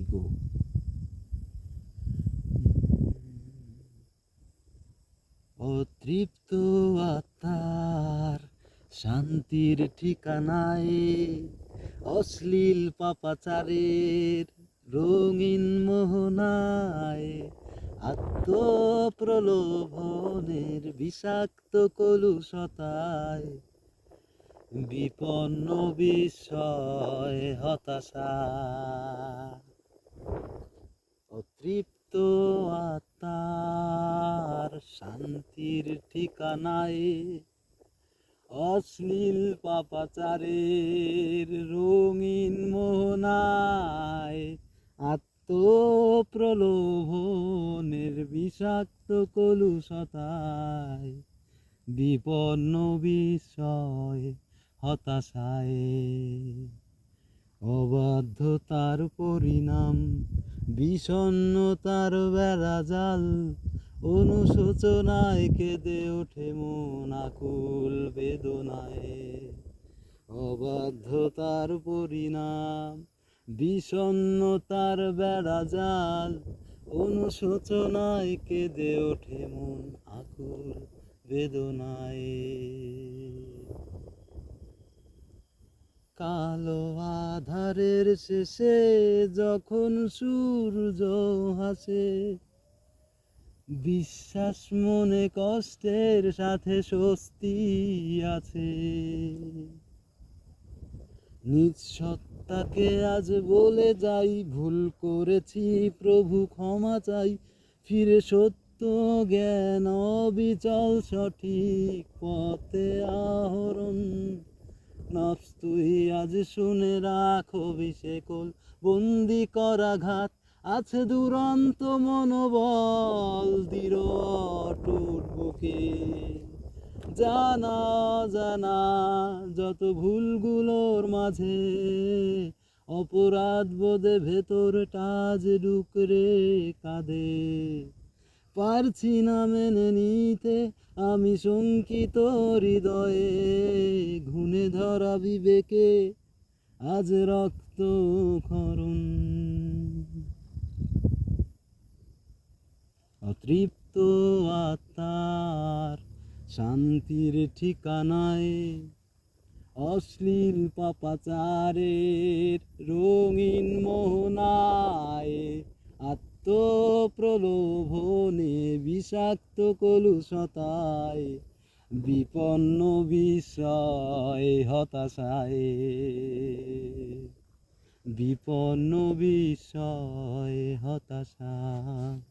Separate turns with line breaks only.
Ego. অতৃপ্ত আত্মার শান্তির ঠিকানায়, অশ্লীল পাপাচারের রঙিন মোহনায়, আত্মপ্রলোভনের বিষাক্ত কলুষতায়, বিপন্ন বিস্ময় হতাশা। অতৃপ্ত আত্মার শান্তির ঠিকানায়, অশ্লীল পাপাচারের রঙিন মোহনায়, আত্মপ্রলোভনের বিষাক্ত কলুষতায়, বিপন্ন বিস্ময় হতাশায়। অবাধ্যতার পরিণাম, বিষণ্ণতার বেড়াজাল, অনুশোচনায় কেঁদে ওঠে মন আকুল বেদনায়। অবাধ্যতার পরিণাম, বিষণ্ণতার বেড়াজাল, অনুশোচনায় কেঁদে ওঠে মন আকুল বেদনায়। কালো আধারের শেষে যখন সূর্য হাসে, বিশ্বাস মনে কষ্টের সাথে স্বস্তি আছে। নিজ সত্তাকে আজ বলে যাই, ভুল করেছি প্রভু ক্ষমা চাই, ফিরে সত্য জ্ঞান অবিচল সঠিক পথে আহরণ। নফস তুই আজ শুনে রাখো বিশেকল, বন্দি করাঘাত আছে দুরন্ত মনোবল, দৃঢ় অটুট বুকে। জানা জানা যত ভুলগুলোর মাঝে, অপরাধ বোধে ভেতরটা যে ডুকরে কাঁদে। পারছি না মেনে নিতে আমি শঙ্কিত হৃদয়ে, ঘুণে ধরা বিবেকে আজ রক্ত ক্ষরণ। অতৃপ্ত আত্মার শান্তির ঠিকানায়, অশ্লীল পাপাচারের রঙিন মোহনায়, আত্মপ্রলোভনে বিষাক্ত কলুষতায়, বিপন্ন বিস্ময় হতাশায়। বিপন্ন বিস্ময় হতাশা।